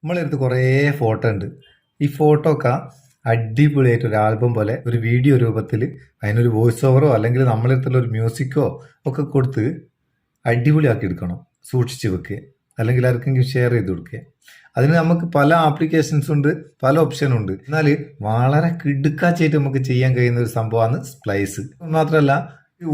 നമ്മളെടുത്ത് കുറേ ഫോട്ടോ ഉണ്ട്. ഈ ഫോട്ടോ ഒക്കെ അടിപൊളിയായിട്ട് ഒരു ആൽബം പോലെ ഒരു വീഡിയോ രൂപത്തിൽ അതിനൊരു വോയിസ് ഓവറോ അല്ലെങ്കിൽ നമ്മളെടുത്തുള്ള ഒരു മ്യൂസിക്കോ ഒക്കെ കൊടുത്ത് അടിപൊളിയാക്കി എടുക്കണം. സൂക്ഷിച്ച് വെക്കുക, അല്ലെങ്കിൽ ആർക്കെങ്കിലും ഷെയർ ചെയ്ത് കൊടുക്കുക. അതിന് നമുക്ക് പല ആപ്ലിക്കേഷൻസ് ഉണ്ട്, പല ഓപ്ഷനും ഉണ്ട്. എന്നാൽ വളരെ കിടുക്കാച്ചായിട്ട് നമുക്ക് ചെയ്യാൻ കഴിയുന്ന ഒരു സംഭവമാണ് സ്പ്ലൈസ്. മാത്രമല്ല,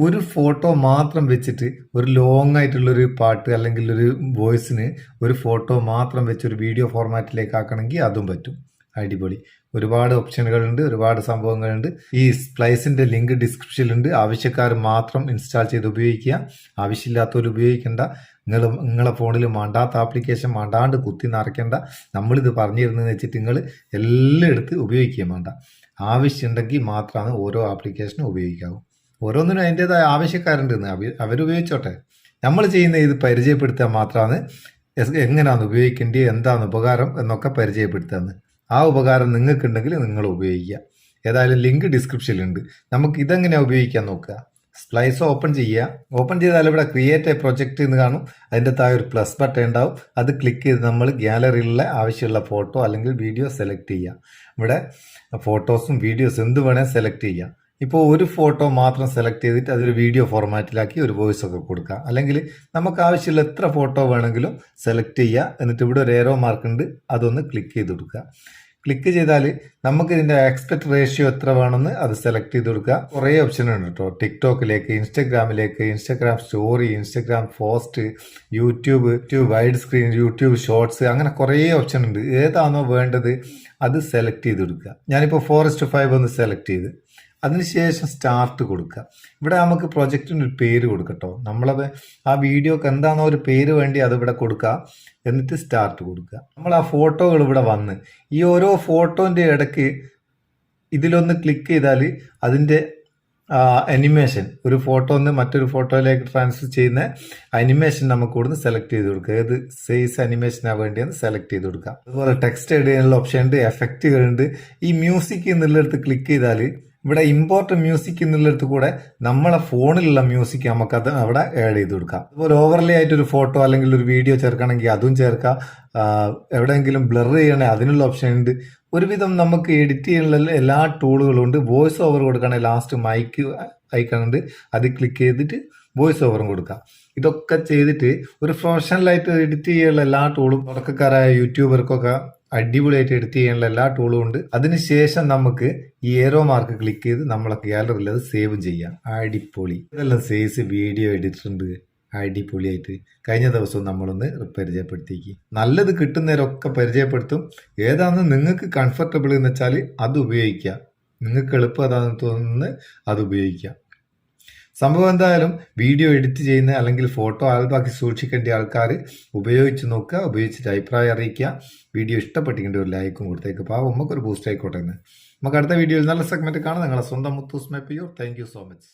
ഒരു ഫോട്ടോ മാത്രം വെച്ചിട്ട് ഒരു ലോങ് ആയിട്ടുള്ളൊരു പാട്ട് അല്ലെങ്കിൽ ഒരു വോയിസിന് ഒരു ഫോട്ടോ മാത്രം വെച്ച് ഒരു വീഡിയോ ഫോർമാറ്റിലേക്ക് ആക്കണമെങ്കിൽ അതും പറ്റും. അടിപൊളി. ഒരുപാട് ഓപ്ഷനുകളുണ്ട്, ഒരുപാട് സംഭവങ്ങളുണ്ട്. ഈ സ്പ്ലൈസിന്റെ ലിങ്ക് ഡിസ്ക്രിപ്ഷനിലുണ്ട്. ആവശ്യക്കാർ മാത്രം ഇൻസ്റ്റാൾ ചെയ്ത് ഉപയോഗിക്കുക, ആവശ്യമില്ലാത്തവർ ഉപയോഗിക്കേണ്ട. നിങ്ങളെ ഫോണിൽ മാണ്ടാത്ത ആപ്ലിക്കേഷൻ മാണ്ടാണ്ട് കുത്തി നിറയ്ക്കേണ്ട. നമ്മളിത് പറഞ്ഞു തരുന്നതെന്ന് വെച്ചിട്ട് നിങ്ങൾ എല്ലാം എടുത്ത് ഉപയോഗിക്കുക വേണ്ട. ആവശ്യമുണ്ടെങ്കിൽ മാത്രമാണ് ഓരോ ആപ്ലിക്കേഷനും ഉപയോഗിക്കാവൂ. ഓരോന്നിനും അതിൻ്റെതായ ആവശ്യക്കാരുണ്ട്, അവരുപയോഗിച്ചോട്ടെ. നമ്മൾ ചെയ്യുന്ന ഇത് പരിചയപ്പെടുത്താൻ മാത്രമാണ് എങ്ങനെയാണ് ഉപയോഗിക്കേണ്ടത്, എന്താണ് ഉപകാരം എന്നൊക്കെ പരിചയപ്പെടുത്തുന്നത്. ആ ഉപകാരം നിങ്ങൾക്കുണ്ടെങ്കിൽ നിങ്ങൾ ഉപയോഗിക്കുക. ഏതായാലും ലിങ്ക് ഡിസ്ക്രിപ്ഷനിലുണ്ട്. നമുക്ക് ഇതെങ്ങനെയാണ് ഉപയോഗിക്കാൻ നോക്കുക. സ്പ്ലൈസ് ഓപ്പൺ ചെയ്യുക. ഓപ്പൺ ചെയ്താൽ ഇവിടെ ക്രിയേറ്റ് എ പ്രൊജക്റ്റ് എന്ന് കാണും. അതിൻ്റെ താഴെ ഒരു പ്ലസ് ബട്ടൺ ഉണ്ടാവും. അത് ക്ലിക്ക് ചെയ്ത് നമ്മൾ ഗ്യാലറിയിലുള്ള ആവശ്യമുള്ള ഫോട്ടോ അല്ലെങ്കിൽ വീഡിയോ സെലക്ട് ചെയ്യുക. ഇവിടെ ഫോട്ടോസും വീഡിയോസും എന്ത് വേണേൽ സെലക്ട് ചെയ്യാം. ഇപ്പോൾ ഒരു ഫോട്ടോ മാത്രം സെലക്ട് ചെയ്തിട്ട് അതൊരു വീഡിയോ ഫോർമാറ്റിലാക്കി ഒരു വോയിസ് ഒക്കെ കൊടുക്കുക. അല്ലെങ്കിൽ നമുക്ക് ആവശ്യമുള്ള എത്ര ഫോട്ടോ വേണമെങ്കിലും സെലക്ട് ചെയ്യുക. എന്നിട്ട് ഇവിടെ ഒരു ഏറോ മാർക്ക് ഉണ്ട്, അതൊന്ന് ക്ലിക്ക് ചെയ്ത് കൊടുക്കുക. ക്ലിക്ക് ചെയ്താൽ നമുക്ക് ഇതിൻ്റെ എക്സ്പെക്ട് റേഷ്യോ എത്ര വേണമെന്ന് അത് സെലക്ട് ചെയ്ത് കൊടുക്കുക. കുറേ ഓപ്ഷൻ ഉണ്ട് കേട്ടോ. ടിക്ടോക്കിലേക്ക്, ഇൻസ്റ്റഗ്രാമിലേക്ക്, Instagram story, Instagram post, YouTube wide screen, YouTube shorts, അങ്ങനെ കുറേ ഓപ്ഷൻ ഉണ്ട്. ഏതാണോ വേണ്ടത് അത് സെലക്ട് ചെയ്ത് കൊടുക്കുക. ഞാനിപ്പോൾ 4:5 ഒന്ന് സെലക്ട് ചെയ്ത് അതിനുശേഷം സ്റ്റാർട്ട് കൊടുക്കുക. ഇവിടെ നമുക്ക് പ്രൊജക്റ്റിന് ഒരു പേര് കൊടുക്കട്ടോ. നമ്മളത് ആ വീഡിയോക്ക് എന്താണോ ഒരു പേര് വേണ്ടി അത് ഇവിടെ കൊടുക്കുക. എന്നിട്ട് സ്റ്റാർട്ട് കൊടുക്കുക. നമ്മൾ ആ ഫോട്ടോകൾ ഇവിടെ വന്ന് ഈ ഓരോ ഫോട്ടോൻ്റെ ഇടയ്ക്ക് ഇതിലൊന്ന് ക്ലിക്ക് ചെയ്താൽ അതിൻ്റെ അനിമേഷൻ, ഒരു ഫോട്ടോ ഒന്ന് മറ്റൊരു ഫോട്ടോയിലേക്ക് ട്രാൻസ്ഫർ ചെയ്യുന്ന അനിമേഷൻ നമുക്ക് ഇവിടുന്ന് സെലക്ട് ചെയ്ത് കൊടുക്കുക. ഏത് സൈസ് അനിമേഷനാണ് വേണ്ടിയെന്ന് സെലക്ട് ചെയ്ത് കൊടുക്കുക. അതുപോലെ ടെക്സ്റ്റ് ആഡ് ചെയ്യാനുള്ള ഓപ്ഷൻ ഉണ്ട്, എഫക്റ്റുകളുണ്ട്. ഈ മ്യൂസിക് എന്നുള്ളിടത്ത് ക്ലിക്ക് ചെയ്താൽ ഇവിടെ ഇമ്പോർട്ട് മ്യൂസിക് എന്നുള്ളിടത്ത് കൂടെ നമ്മളെ ഫോണിലുള്ള മ്യൂസിക് നമുക്കത് അവിടെ ആഡ് ചെയ്ത് കൊടുക്കാം. അതുപോലെ ഓവർലേ ആയിട്ട് ഒരു ഫോട്ടോ അല്ലെങ്കിൽ ഒരു വീഡിയോ ചേർക്കണമെങ്കിൽ അതും ചേർക്കാം. എവിടെയെങ്കിലും ബ്ലർ ചെയ്യണമെങ്കിൽ അതിനുള്ള ഓപ്ഷൻ ഉണ്ട്. ഒരുവിധം നമുക്ക് എഡിറ്റ് ചെയ്യാനുള്ള എല്ലാ ടൂളുകളും ഉണ്ട്. വോയിസ് ഓവർ കൊടുക്കണമെങ്കിൽ ലാസ്റ്റ് മൈക്ക് ഐക്കണുണ്ട്, അത് ക്ലിക്ക് ചെയ്തിട്ട് വോയിസ് ഓവറും കൊടുക്കാം. ഇതൊക്കെ ചെയ്തിട്ട് ഒരു പ്രൊഫഷണലായിട്ട് എഡിറ്റ് ചെയ്യാനുള്ള എല്ലാ ടൂളും തുടക്കക്കാരായ യൂട്യൂബർക്കൊക്കെ അടിപൊളിയായിട്ട് എഡിറ്റ് ചെയ്യാനുള്ള എല്ലാ ടൂളും ഉണ്ട്. അതിനുശേഷം നമുക്ക് ഈ ഏറോ മാർക്ക് ക്ലിക്ക് ചെയ്ത് നമ്മളെ ഗാലറിയിൽ അത് സേവ് ചെയ്യാം. അടിപൊളി. ഇതെല്ലാം സൈസ് വീഡിയോ എഡിറ്റർ ഉണ്ട്, അടിപൊളിയായിട്ട്. കഴിഞ്ഞ ദിവസം നമ്മളൊന്ന് പരിചയപ്പെടുത്തിക്ക്. നല്ലത് കിട്ടുന്നവരൊക്കെ പരിചയപ്പെടുത്തും. ഏതാണെന്ന് നിങ്ങൾക്ക് കംഫർട്ടബിൾ എന്ന് വെച്ചാൽ അത് ഉപയോഗിക്കുക. നിങ്ങൾക്ക് എളുപ്പം അതാണെന്ന് തോന്നുന്നത് അത് ഉപയോഗിക്കുക. സംഭവം എന്തായാലും വീഡിയോ എഡിറ്റ് ചെയ്യുന്ന അല്ലെങ്കിൽ ഫോട്ടോ ആൽബാക്കി സൂക്ഷിക്കേണ്ട ആൾക്കാർ ഉപയോഗിച്ച് നോക്കുക. ഉപയോഗിച്ചിട്ട് അഭിപ്രായം അറിയിക്കുക. വീഡിയോ ഇഷ്ടപ്പെട്ടിട്ടുണ്ട് ഒരു ലൈക്കും കൊടുത്തേക്ക്. പാവം നമുക്കൊരു ബൂസ്റ്റ് ആയിക്കോട്ടെ എന്ന്. നമുക്ക് അടുത്ത വീഡിയോയിൽ നല്ല സെഗ്മെന്റ് കാണാം. നിങ്ങളെ സ്വന്തം Muthus Meppayur. Thank you so much.